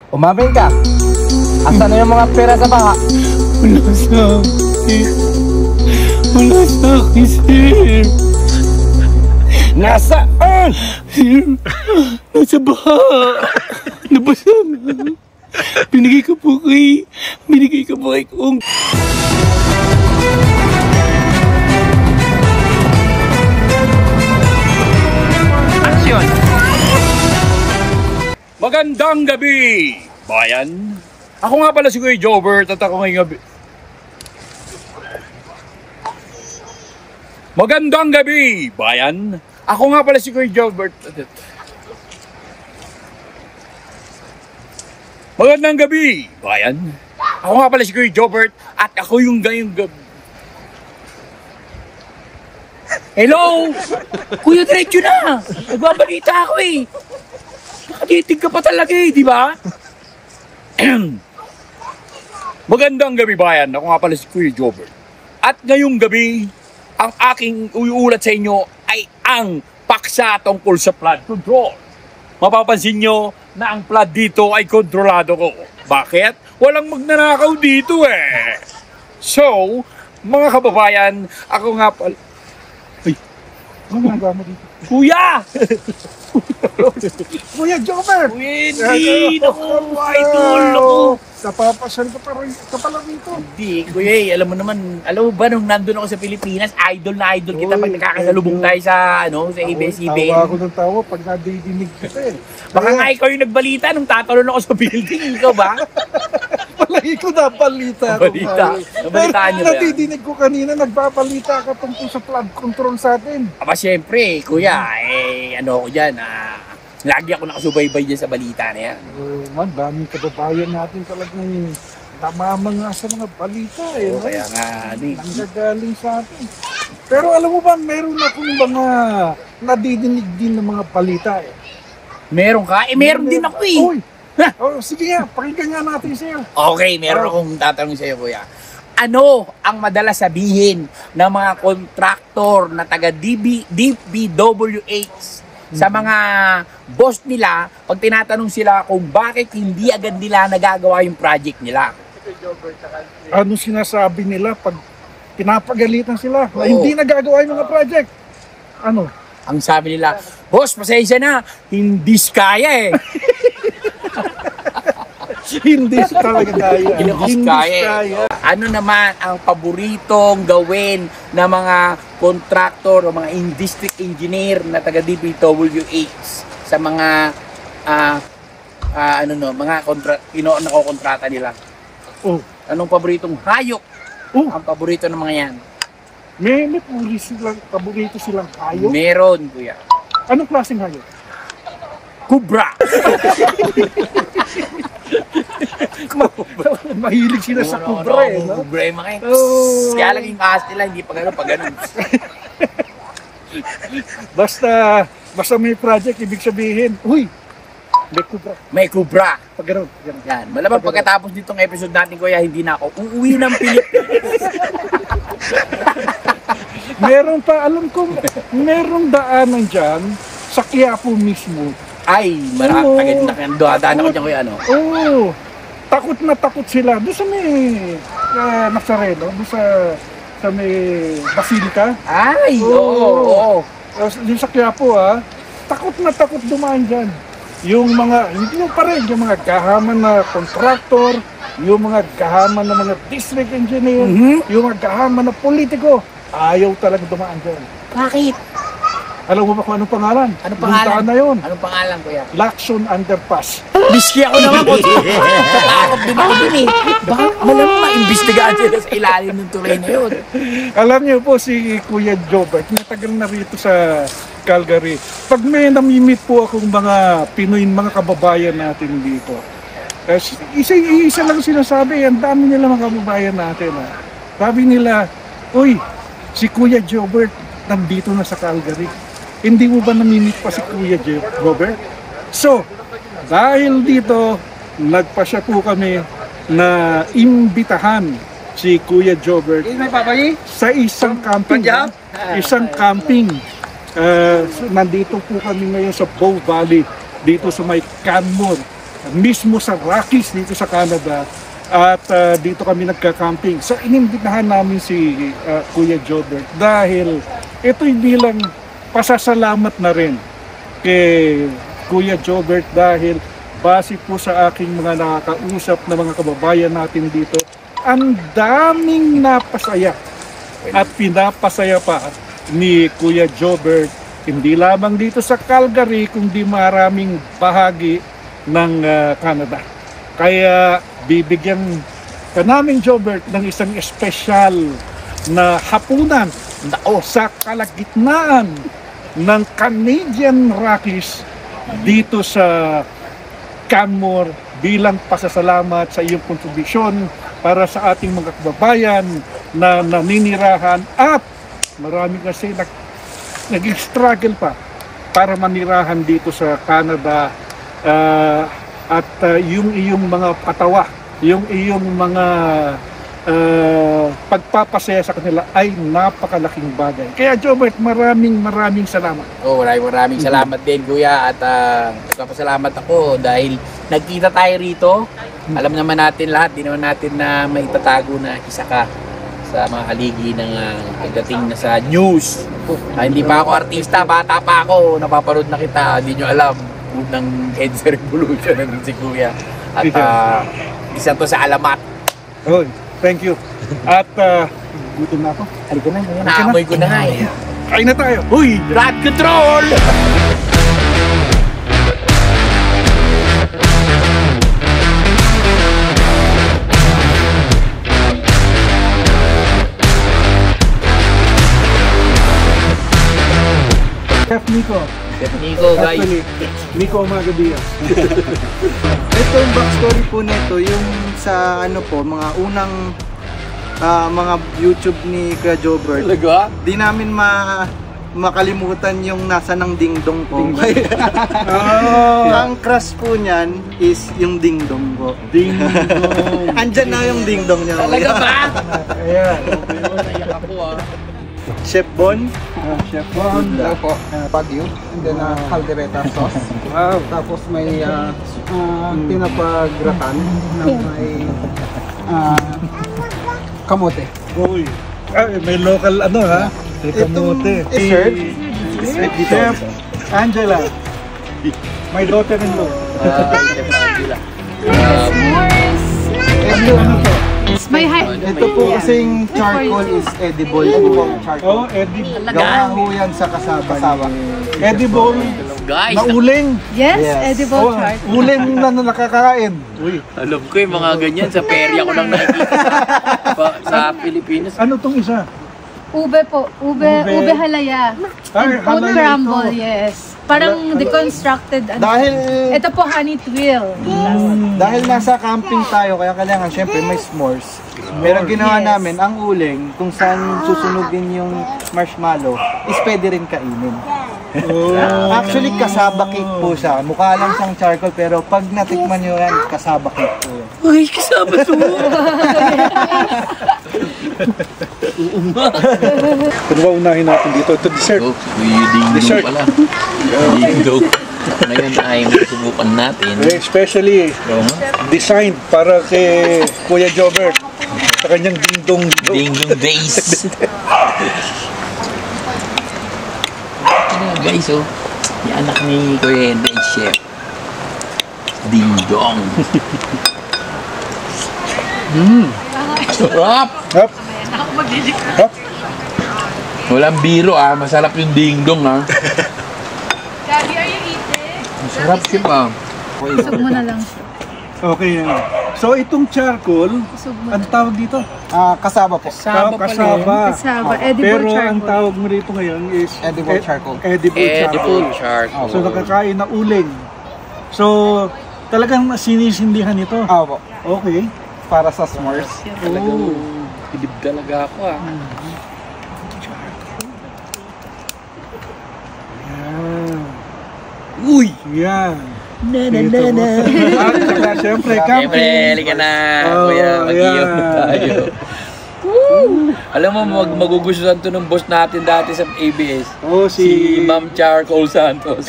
Umamin ka. Asan na yung mga pera sa baka? Wala sa akin. Wala sa akin, sir. Nasaan? Sir, nasa baha. Nabasa na. Binigay ko po kay Kung. Aksyon! Magandang gabi, bayan. Ako nga pala si Kuya Jobert at ako ngayong gabi. Magandang gabi, bayan. Ako nga pala si Kuya Jobert. Magandang gabi, bayan. Ako nga pala si Kuya Jobert at ako yung ngayong gabi. Hello! Kuya, diretso na! Nagbabalita ako eh! Nakatitig ka pa talaga eh, di ba? Magandang gabi, bayan. Ako nga pala si Kuya Jobert. At ngayong gabi, ang aking uulat sa inyo ay ang paksa tungkol sa flood control. Mapapansin nyo na ang flood dito ay kontrolado ko. Bakit? Walang magnanakaw dito eh. So, mga kababayan, ako nga pala... Ay, Ano ginagawa mo dito? Kuya! Kuya Jobert! Hindi! Naku, idol! Naku! Napapasal ka pala rito. Hindi, kuya eh. Alam mo ba nung nandun ako sa Pilipinas, idol na idol kita pag nakakasalubong tayo sa, sa ABS-CBN. Tawa ako ng tawa pag nadidinig kita eh. Baka nga ikaw yung nagbalita nung tatalon ako sa building. Ikaw ba? Palagi ko nabalita. Nabalitaan niyo ba yan? Nadidinig ko kanina, nagbabalita ka tungkol sa flood control sa atin. Aba, syempre, kuya, ano ako dyan, lagi ako nakasubaybay dyan sa balita na yan. Man, daming kababayan natin talagang namamanga sa mga balita eh. Oo, kaya nga, nanggagaling sa atin. Pero alam mo ba, meron akong mga nadidinig din ng mga balita eh. Meron ka? Meron din ako eh. Uy! Sige nga, pakinggan nga natin sa'yo. Okay, meron akong tatanong sa'yo, kuya. Ano ang madalas sabihin ng mga kontraktor na taga DPWH sa mga boss nila pag tinatanong sila kung bakit hindi agad nila nagagawa yung project nila? Ano sinasabi nila pag pinapagalitan sila na hindi nagagawa yung mga project? Ano? Ang sabi nila, boss, pasensya na, hindi kaya eh. Hindi talaga kaya. Hindi kaya. Ano naman ang paboritong gawin ng mga kontraktor o mga district engineer na taga DPWH sa mga mga nakokontrata nila? Anong paboritong hayop ang paborito ng mga yan? May paborito silang hayop? Meron, kuya. Anong klaseng hayop? Kubra! Mahilig sila sa kubra eh. Kubra eh, mga kaya lang yung ahas nila, hindi pa gano'n. Basta may project, ibig sabihin, uy, may kubra. May kubra. Pag gano'n. Yan. Malamang pagkatapos nitong episode natin, kuya, hindi na ako uuwi ng Pilipinas. Meron pa, alam ko, merong daanan dyan sa Quiapo mismo. Ay, dumadaan ako dyan, kuya, ano? Oo. Takot na takot sila. Doon sa may Nazareno, doon sa may Basilica. Ay, oo. Doon sa Quiapo, takot na takot dumaan dyan. Yung mga, hindi yung pa rin, yung mga gahaman na kontraktor, yung mga gahaman na mga district engineer, yung mga gahaman na politiko, ayaw talaga dumaan dyan. Bakit? Alam mo ba kung anong pangalan? Anong pangalan? Daan na yun. Anong pangalan, kuya? Lacson Underpass. Biski ako naman po. Takot din ako din eh. Baka malamang maimbestigaan sila sa ilalim ng tulay na yun. Alam niyo po si Kuya Jobert, matagal na rito sa Calgary. Pag may namimit po akong mga Pinoy, mga kababayan natin dito, isa lang sinasabi, ang dami nila mga kababayan natin. Sabi nila, uy, si Kuya Jobert nandito na sa Calgary. Hindi mo ba namimit pa si Kuya Jobert? So, dahil dito, nagpasya po kami na imbitahan si Kuya Jobert sa isang camping. Nandito po kami ngayon sa Bow Valley, dito sa may Canmore. mismo sa Rockies dito sa Canada. At dito kami nagka-camping. So inimbitahan namin si Kuya Jobert dahil ito'y bilang pasasalamat na rin kay Kuya Jobert dahil base po sa aking mga nakakausap na mga kababayan natin dito, ang daming napasaya at pinapasaya pa ni Kuya Jobert, hindi lamang dito sa Calgary, kundi maraming bahagi ng Canada. Kaya bibigyan ka namin, Jobert, ng isang espesyal na hapunan sa kalagitnaan ng Canadian Rockies dito sa Canmore bilang pasasalamat sa iyong kontribusyon para sa ating mga kababayan na naninirahan at marami kasi nag-struggle pa para manirahan dito sa Canada at yung iyong mga patawa, yung iyong mga pagpapasaya sa kanila ay napakalaking bagay. Kaya Jobert, maraming salamat. Maraming salamat din, Kuya, at nagpapasalamat ako dahil nagkita tayo rito. Alam naman natin lahat, di naman natin na maitatago na isa ka sa mga haligi ng pagdating na sa news. Hindi pa ako artista, bata pa ako, napapanood na kita, hindi nyo alam, unang Heads Revolution ng si Kuya. At isa to sa alamat. Thank you. At gutom na ako. Halika na. Naamoy ko na nga eh. Kain na tayo. Uy! Rat control! Chef Nico. Guys. Actually, Nico Magadias. Ito yung backstory po nito, yung sa mga unang mga YouTube ni Kuya Jobert. Talaga? Di namin makalimutan yung nasa ng dingdong po. Ang crush po niyan is yung dingdong po. Dingdong. Andyan na yung dingdong niya. Talaga ba? Ayan. Naiyak ako Chef Bon. Chef Bon. Opo, Baguio, and then caldereta sauce. Wow. Tapos may tinapagratan na may kamote. Uy. May local ha? May kamote. Dessert. Chef Angela. My daughter-in-law. Ito po kasing charcoal is edible po. Oh, edible. Gawa ho yan sa kasaba. Edible. Guys, Na uling. Yes, Yes. edible charcoal. Uling na nakakain. Uy. alam ko yung mga ganyan sa perya ko lang nakikita sa Pilipinas. Ano tong isa? Ube po. Ube halaya. Ay, Oat halaya crumble, ito. yes. Parang deconstructed. Dahil Ito po honey twill. dahil nasa camping tayo, kaya kailangan syempre may s'mores. Pero ang ginawa Yes. namin, ang uling, kung saan susunugin yung marshmallow, is pwede rin kainin. Actually, kasaba cake po siya. Mukha lang siyang charcoal, pero pag natikman nyo yan, kasaba cake po yan. Uy, kasama to. Ano ba unahin natin dito? Ito dessert. Dessert. Pala. Dingdong. Ngayon ay subukan natin. Especially designed para kay Kuya Jobert sa kanyang dingdong. Dingdong days. Guys, yung anak ni Kuya Henry, chef. Dingdong. Sarap! Hop. Hop. Walang biro masarap yung dingdong Daddy, are you eating? Masarap siya pa. Isog mo na lang siya. Okay yan. So itong charcoal, Isog mo ang na. tawag dito? Kasaba po. Kasaba. Kasaba, edible Pero charcoal. ang tawag mo rito ngayon is Edible charcoal. Edible charcoal. So nakakain na uling. So talagang sinisindihan ito. Opo. Okay. Para sa s'mores. Talagang hilib talaga ako Uy! Yan. At saka syempre, camping. Siyempre, halika na, Oh, kuya, mag-iyaw na yeah. tayo. Alam mo, magugustuhan to ng boss natin dati sa ABS. Oh, Si Ma'am Charcoal Santos.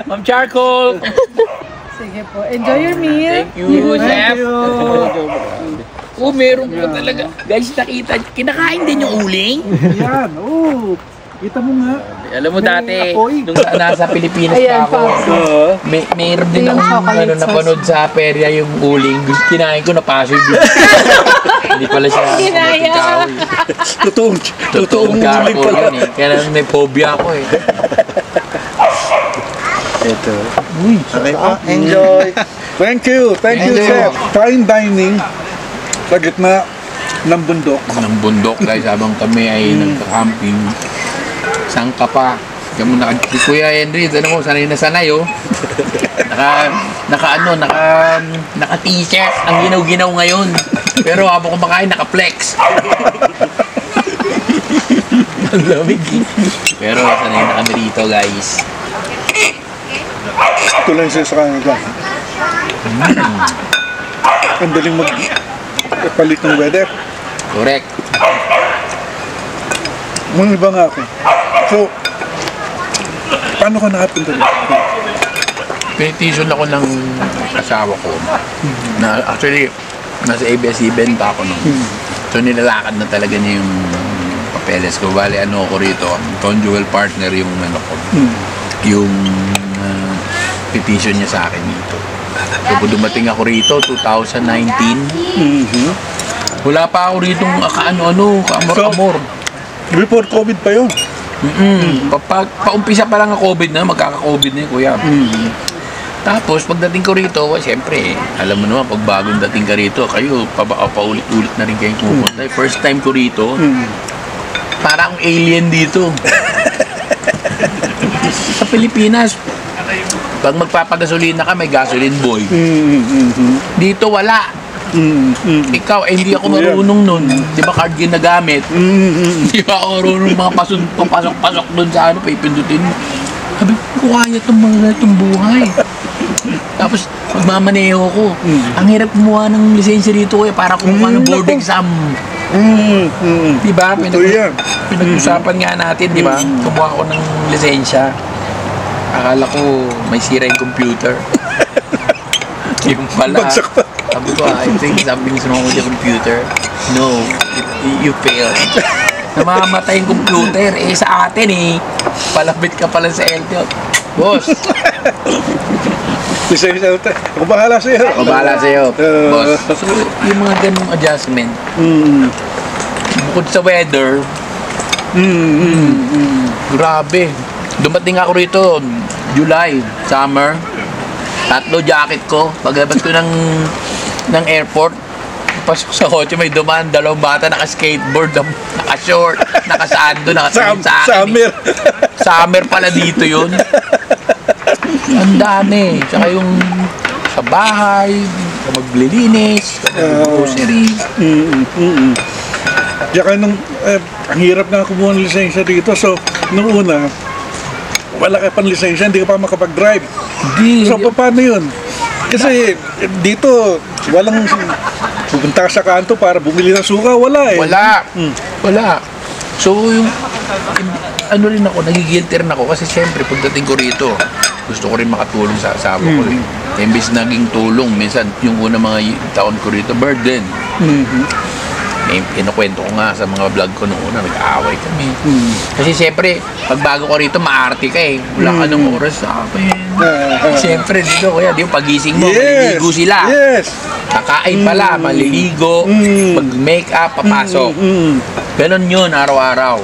Ma'am Charcoal. Sige po. Enjoy your meal. Thank you, Chef. Oh, meron po talaga. Guys, nakita, kinakain din yung uling. Yan, oh. Kita mo nga. Alam mo dati, apoy. nung nasa Pilipinas Ayan pa ako, po. mayroon din Yung akong chocolate sauce. napanood sa perya yung uling. Kinain ko, napasoy din. Hindi pala siya. Kinaya. Totoong uling pala. Yun, eh. Kaya lang may phobia ako eh. Ito. Okay po, enjoy. Thank you, Chef. Fine dining sa gitna ng bundok. Ng bundok guys, habang kami ay nagka-camping. Saan ka pa? Kamu si Kuya Henry, ano mo, sanay na sanay oh. Naka t-shirt, ang ginaw-ginaw ngayon. Pero habang kumakain, naka-flex. Ang lamig eh. Pero sanay na kami rito guys. Ito lang siya sa kanila. Ang daling magpalit ng weather. Correct. Mga iba nga ako. So, paano ka nakapunta dito? Pinitition ako ng asawa ko. Na actually, nasa ABS-CBN pa ako nung. So nilalakad na talaga niya yung papeles ko. Bale, ano ko rito, conjugal partner yung ano ko. Yung petition niya sa akin dito. So kung dumating ako rito, 2019, wala pa ako rito kaano-ano, kaamor-amor. Before COVID pa yun. Paumpisa pa lang ang COVID na, magkaka-COVID na yun, kuya. Tapos, pagdating ko rito, siyempre, alam mo naman, pag bagong dating ka rito, kayo, paulit-ulit na rin kayong pupunta. First time ko rito, para akong alien dito. Sa Pilipinas, pag magpapagasolina ka, may gasoline boy. Dito, wala. Ikaw, hindi ako marunong nun. Di ba card ginagamit? Di ba ako marunong mga papasok-pasok dun sa ano, pipindutin mo. Sabi ko, kaya itong buhay. Tapos, magmamaneho ko. Ang hirap kumuha ng lisensya dito eh, para kumuha ng board exam. Di ba? Pinag-usapan nga natin, di ba? Kumuha ko ng lisensya. Akala ko may sira yung computer. Yung pala. Sabi ko, I think something's wrong with the computer. No, you failed. Namamatay yung computer. Eh, sa atin eh. Palapit ka pala sa LTO. Boss. Ako bahala sa'yo. O, bahala sa'yo, boss. So, yung mga ganung adjustment, bukod sa weather, grabe. Dumating ako rito, July, summer. 3 jacket ko. Paglabas ko ng airport, pasok sa kotse, may dumaan, 2 bata, naka-skateboard, naka-short, naka-sando, naka-samin sa akin. Summer. Summer pala dito yun. Ang dami. Tsaka yung sa bahay, maglilinis, grocery. Tsaka nung, ang hirap nga kumuha ng lisensya dito. So, nung una, wala ka pang lisensya, hindi ka pa makapag-drive. So, paano yun? Kasi dito, walang pupunta sa kanto para bumili ng suka, wala eh. Wala. So, yung ano rin ako, nagigilty rin ako kasi syempre pagdating ko rito, gusto ko rin makatulong sa asawa ko rin. Imbis naging tulong, minsan yung una mga taon ko rito, burden. Kinukwento ko nga sa mga vlog ko noong una, nag-aaway kami. Kasi siyempre, pag bago ko rito, maarte ka eh. Wala ka ng oras sa akin. Siyempre, dito, kaya di pagising mo, maliligo sila. Kakain pala, maliligo, mag-make-up, papasok. Ganon yun, araw-araw.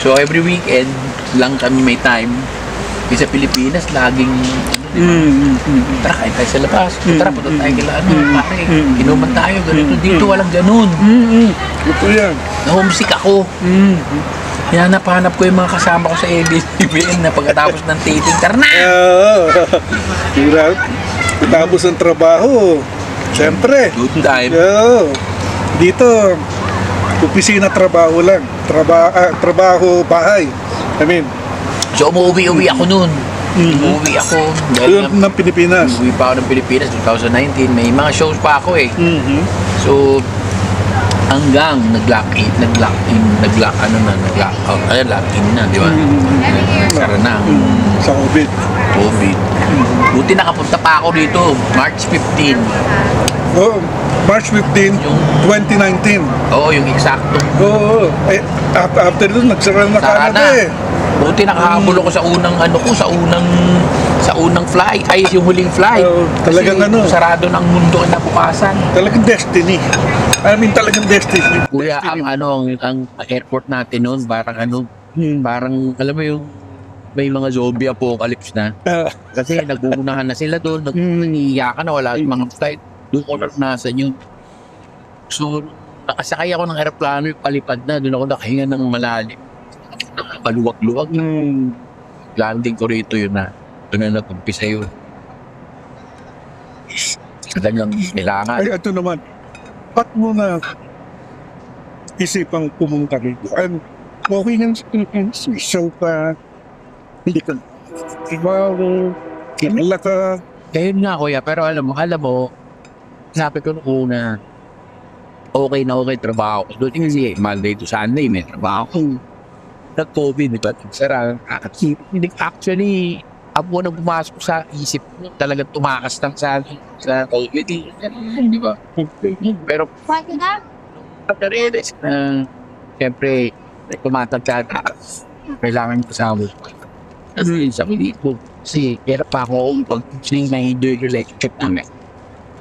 So, every weekend, lang kami may time. Sa Pilipinas, laging tara, kain tayo sa labas. Tara, punta tayo kila pare. Inuman tayo, ganito. Dito walang ganun. Ito yan. Na-homesick ako. Hanap-hanap ko yung mga kasama ko sa ABS-CBN na pagkatapos ng dating. Tara na! Tapos ng trabaho, siyempre. Good time. Dito, opisina trabaho lang. Trabaho, bahay. I mean, so, umuwi ako noon. Umuwi ako. Dahil ng Pilipinas. Umuwi pa ako ng Pilipinas 2019. May mga shows pa ako eh. So, hanggang nag-lock in na, di ba? Sara na ang Sa COVID. COVID. Buti nakapunta pa ako dito, March 15. Oh, March 15, 2019. Oo, yung eksakto. Oo. After doon, nagsara na Sara Canada na. Buti nakahabol ako sa unang flight, ay yung huling flight. Talagang kasi sarado ng mundo ang nabukasan. Talagang destiny. I mean, talagang destiny. Kuya, ang airport natin noon, parang alam mo yung may mga zombie apocalypse na. Kasi naguunahan na sila doon, nangiiyakan na wala yung mga flight. Doon ko naranasan yun. So, nakasakay ako ng aeroplano, yung palipad na, doon ako nakahinga ng malalim. Paluwag-luwag yung landing ko rito yun na. Doon na nag-umpisa yun. Talagang kailangan. Ay, ito naman. Ba't mo na isipang pumunta rito? Okay nang show pa. Hindi ka. Kinala ka. Kaya nga kuya, pero alam mo, sabi ko nung una, okay trabaho ko. Doon kasi Monday to Sunday may trabaho ko. Nag-COVID, di ba? Sara, actually, ako nang pumasok sa isip ko, talagang tumakas lang sa COVID. Di ba? Pero, siyempre, tumatagtag, kailangan ko sa kasi sabi dito, kasi kaya pa ako pag may relationship namin.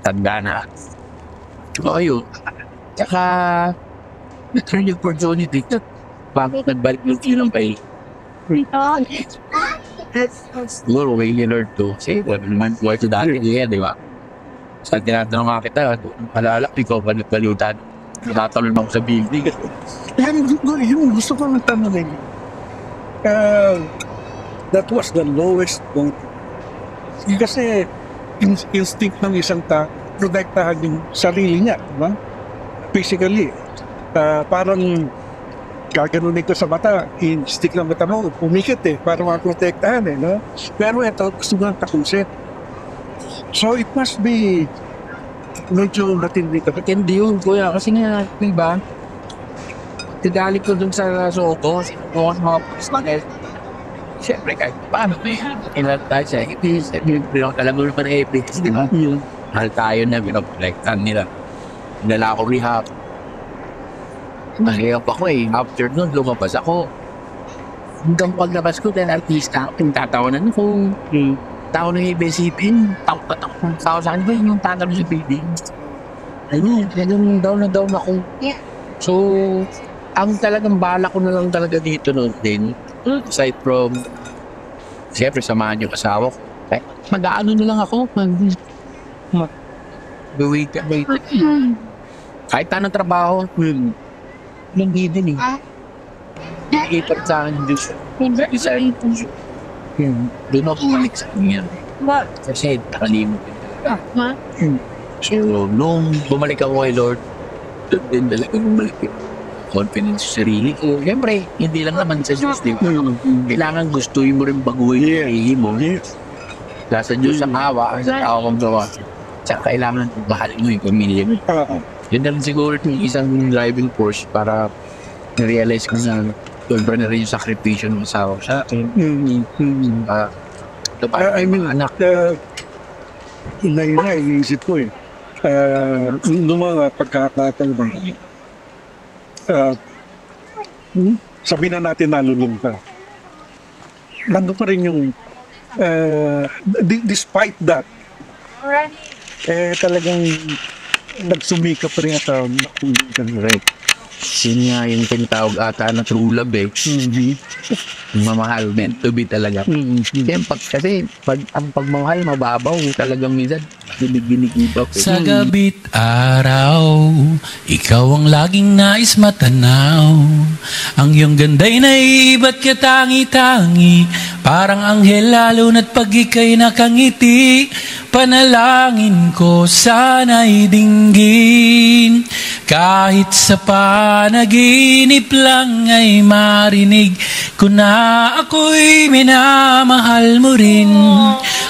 Tanda na. So, ayun. Tsaka, nag-turn yung opportunity. Bakit nagbalik yung tinang pa eh. Siguro, may learn to. Kasi, wala naman buhay to dati. Di ba? Sa tinatanong nga kita, malalak, ikaw baliutan. Natalon ako sa building. Yung gusto ko ng tanongin. That was the lowest point. Kasi instinct ng isang tao, protektahan yung sarili niya, diba? Physically. Parang gaganunin ko sa mata, instinct ng mata mo, pumikit para maprotektahan no? Pero ito, gusto ko ng takusin. So it must be medyo matindi ka. Matindi yun, kuya. Kasi nga, diba? Tidali ko dun sa Soto, sinubukan mga pulis. Siyempre, kahit paano, ilan tayo sa EPS, alam mo naman ang EPS, di ba? Mahal tayo na, pinapolektan nila. Nala ako rehab. Nahihap ako After nun, lumabas ako. Hanggang paglabas ko, dahil artista, tatawanan ako. Tao ng ibesipin, tao sa akin ba yung tatalo sa building? Ayun, down ako. So, ang talagang bala ko na lang talaga dito noon din, aside from, siyempre samahan yung asawa ko. Mag-aano na lang ako, wait. Kahit anong trabaho, hindi din Ipat sa akin dito. Doon ako balik sa kanya. Kasi nakalimot yun. So, nung bumalik ako kay Lord, doon din talaga bumalik yun. Confidence sa sarili ko. Siyempre, hindi lang naman sa Diyos, di ba? Kailangan gustuin mo rin baguhin yung sarili mo. Sa Diyos ang hawa, sa tao kong gawa. Tsaka kailangan bahalin mo yung pamilya mo. Yun na rin siguro yung isang driving force para na-realize ko na sobra na rin yung sakripisyo ng asawa sa akin. I mean, anak, yun na, iniisip ko noong mga pagkakataon ba, sabihin na natin nalulung ka. Nandun pa rin yung, despite that, talagang nagsumika pa rin at nakulit ka rin. Yun nga yung tinatawag ata na true love Yung mamahal, meant to be talaga. Kasi ang pagmamahal, mababaw talagang minsan. Ginig-ginig-ibap. Sa gabi't araw, ikaw ang laging nais matanaw. Ang iyong ganda'y naiiba't katangi-tangi. Parang anghel lalo na't pag ika'y nakangiti. Panalangin ko sana'y dinggin. Kahit sa panaginip lang ay marinig ko na ako'y minamahal mo rin.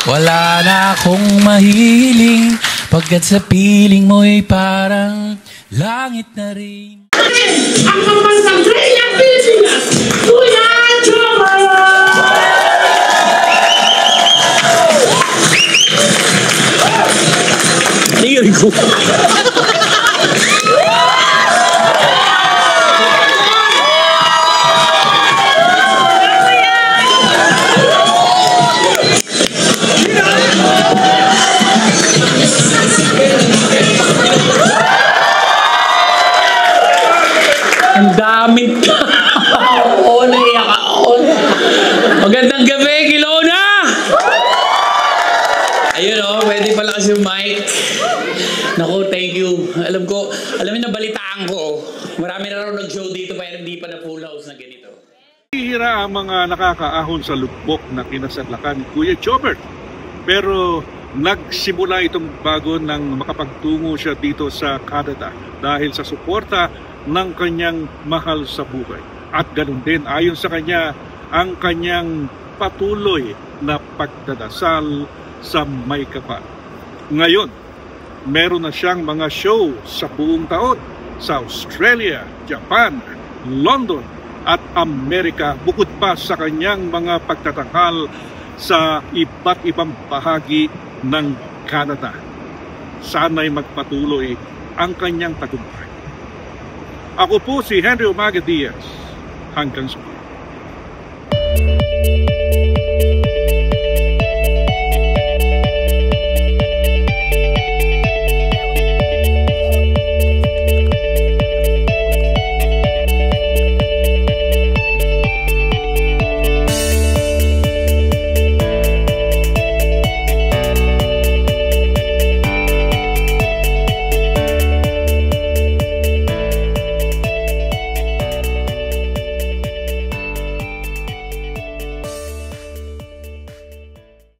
Wala na akong mahiling pagkat sa piling mo'y parang langit na rin. Ang pambansang ng Pilipinas, Kuya Jobert! Tingin ko. Ang daming tao. Naiyak ako. Magandang gabi, Kilona! Ayun o, pwede pala kasi yung mic. Naku, thank you. Alam niyo, nabalitaan ko. Marami na raw nag-show dito pero hindi pa na full house na ganito. Hihira ang mga nakakaahon sa lukbok na kinasadlakan ni Kuya Jobert. Pero nagsimula itong bago nang makapagtungo siya dito sa Canada dahil sa suporta ng kanyang mahal sa buhay. At ganun din, ayon sa kanya, ang kanyang patuloy na pagdadasal sa may kapal. Ngayon, meron na siyang mga show sa buong taon sa Australia, Japan, London at Amerika, bukod pa sa kanyang mga pagtatakal sa iba't ibang bahagi ng Canada. Sana'y magpatuloy ang kanyang tagumpay. Ako po si Henry Umaga Diaz. Hanggang sa